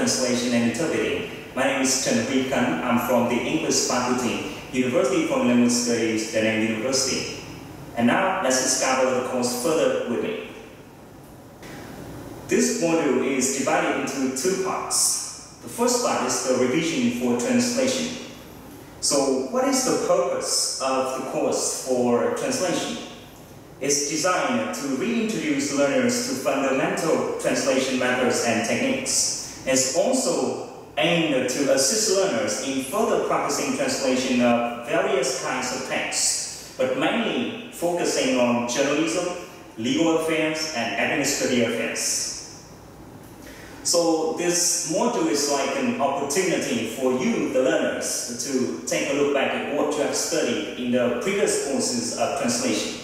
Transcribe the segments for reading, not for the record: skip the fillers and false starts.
Translation and Interpreting. My name is Chen Hui-kan. I'm from the English faculty, University for Language Studies, Da Nang University. And now let's discover the course further with me. This module is divided into two parts. The first part is the revision for translation. So what is the purpose of the course for translation? It's designed to reintroduce learners to fundamental translation methods and techniques. It's also aimed to assist learners in further practicing translation of various kinds of texts, but mainly focusing on journalism, legal affairs, and administrative affairs. So this module is like an opportunity for you, the learners, to take a look back at what you have studied in the previous courses of translation.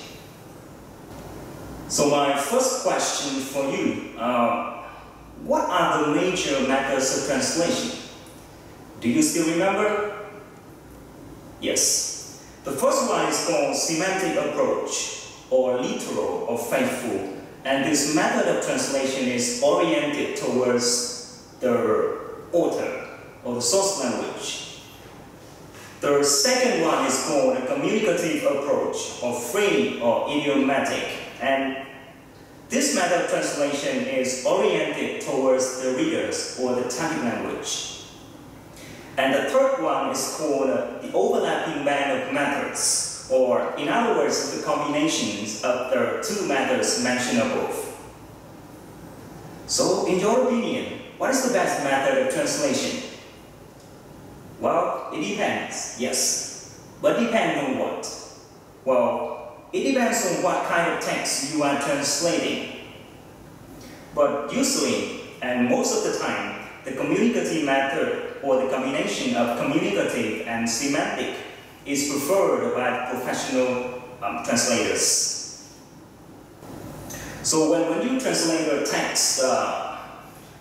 So my first question for you, what are the major methods of translation? Do you still remember? Yes. The first one is called semantic approach, or literal or faithful. And this method of translation is oriented towards the author or the source language. The second one is called a communicative approach, or free or idiomatic. And this method of translation is oriented towards the readers or the target language. And the third one is called the overlapping band of methods, or in other words, the combinations of the two methods mentioned above. So, in your opinion, what is the best method of translation? Well, it depends, yes. But depends on what? Well, it depends on what kind of text you are translating. But usually, and most of the time, the communicative method or the combination of communicative and semantic is preferred by professional translators. So when you translate a text,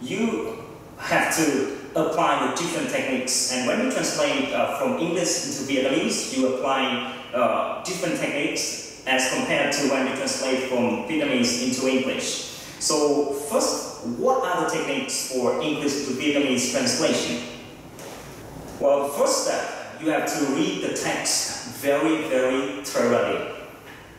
you have to apply the different techniques. And when you translate from English into Vietnamese, you apply different techniques as compared to when you translate from Vietnamese into English. So first, what are the techniques for English to Vietnamese translation? Well, the first step, you have to read the text very, very thoroughly.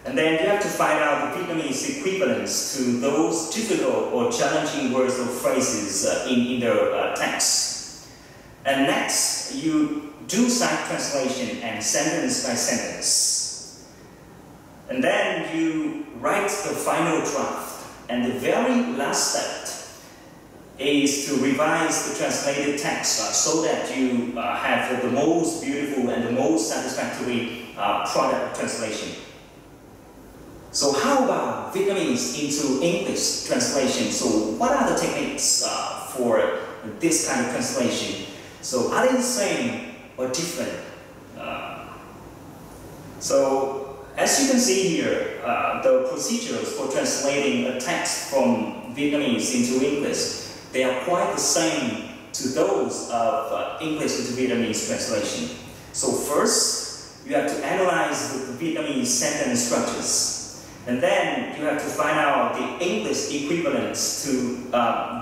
And then you have to find out the Vietnamese equivalents to those difficult or challenging words or phrases in the text. And next, you do side translation and sentence by sentence. And then you write the final draft. And the very last step is to revise the translated text so that you have the most beautiful and the most satisfactory product of translation. So how about Vietnamese into English translation? So what are the techniques for this kind of translation? So are they the same or different? As you can see here, the procedures for translating a text from Vietnamese into English, they are quite the same to those of English into Vietnamese translation. So first, you have to analyze the Vietnamese sentence structures. And then you have to find out the English equivalents to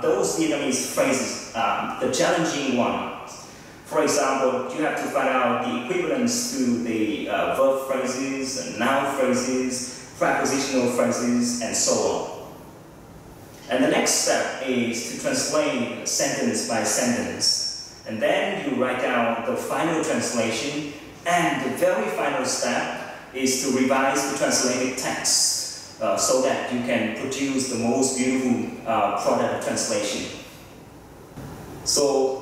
those Vietnamese phrases, the challenging ones. For example, you have to find out the equivalents to the verb phrases, noun phrases, prepositional phrases, and so on. And the next step is to translate sentence by sentence. And then you write down the final translation. And the very final step is to revise the translated text so that you can produce the most beautiful product of translation. So,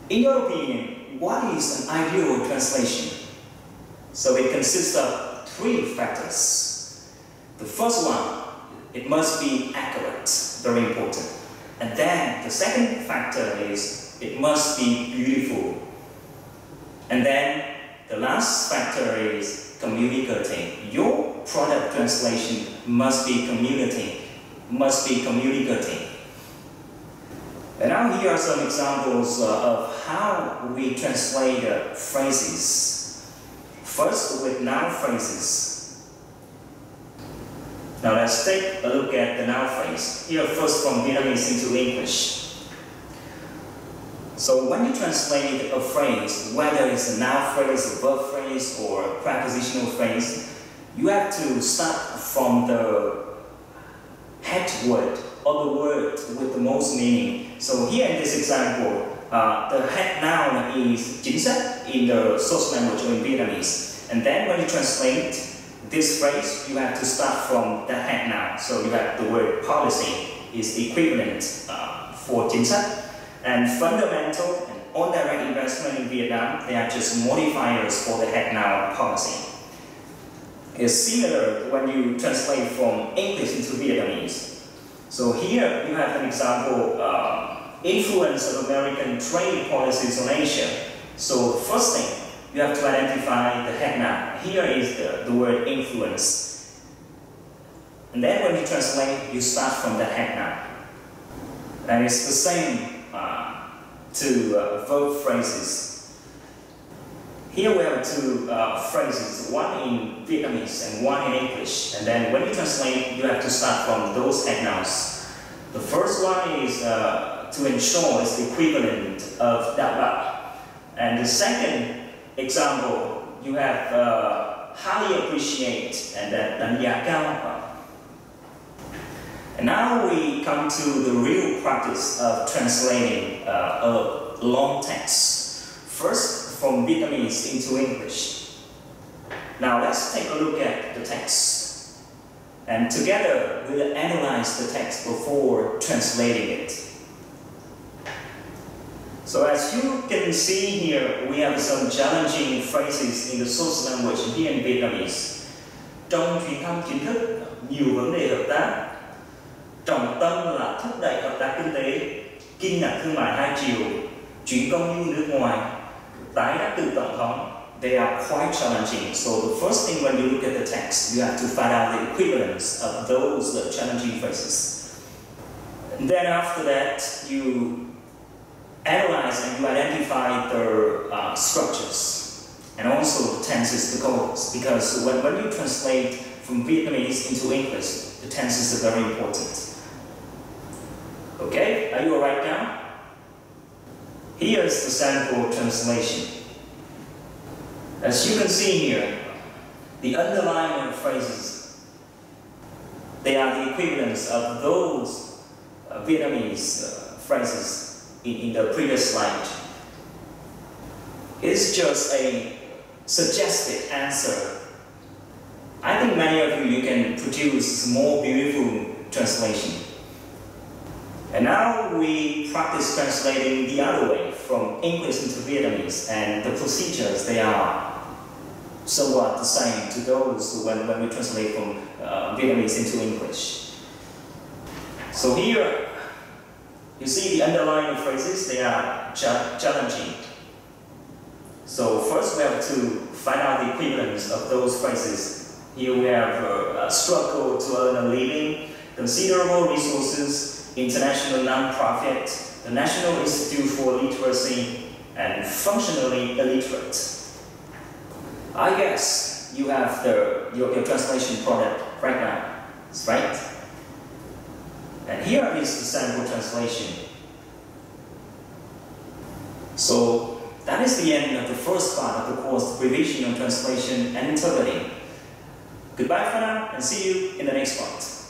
in your opinion, what is an ideal translation? So it consists of three factors. The first one, it must be accurate, very important. And then the second factor is it must be beautiful. And then the last factor is communicating. Your product translation must be communicating. And now here are some examples of how we translate phrases. First, with noun phrases. Now let's take a look at the noun phrase. Here first from Vietnamese into English. So when you translate a phrase, whether it's a noun phrase, a verb phrase, or a prepositional phrase, you have to start from the head word or the word with the most meaning. So here in this example, the head noun is chính sách in the source language or in Vietnamese. And then when you translate this phrase, you have to start from the head noun. So you have the word policy is equivalent for chính sách. And fundamental and on-direct investment in Vietnam, they are just modifiers for the head noun policy. It's similar when you translate from English into Vietnamese. So here you have an example, influence of American trade policies on Asia. So first thing, you have to identify the head noun. Here is the word influence. And then when you translate, you start from the head noun. And it's the same to verb phrases. Here we have two phrases, one in Vietnamese and one in English. And then when you translate, you have to start from those head nouns. The first one is to ensure is the equivalent of đảm bảo. And the second example, you have highly appreciate and đánh giá cao. And now we come to the real practice of translating a long text. First, from Vietnamese into English. Now let's take a look at the text. And together we'll analyze the text before translating it. So as you can see here, we have some challenging phrases in the source language here in Vietnamese. Trong chuyến thăm chính thức, nhiều vấn đề hợp tác. Trọng tâm là thúc đẩy hợp tác kinh tế, kim ngạch thương mại hai chiều, chuyến công du nước ngoài, tái đắc cử tổng thống. They are quite challenging. So the first thing when you look at the text, you have to find out the equivalence of those challenging phrases. And then after that, you analyze and you identify their structures and also the tenses, the goals. Because when you translate from Vietnamese into English, the tenses are very important. Okay, are you alright now? Here's the sample translation. As you can see here, the underlying phrases, they are the equivalents of those Vietnamese phrases in the previous slide. It's just a suggested answer. I think many of you can produce more beautiful translation. And now we practice translating the other way, from English into Vietnamese, and the procedures, they are somewhat the same to those when we translate from Vietnamese into English. So here, you see the underlying phrases, they are challenging. So first we have to find out the equivalence of those phrases. Here we have a struggle to earn a living, considerable resources, international non-profit, the National Institute for Literacy, and functionally illiterate. I guess you have your translation product right now, right? And here is the sample translation. So that is the end of the first part of the course, revision on translation and interpreting. Goodbye for now, and see you in the next part.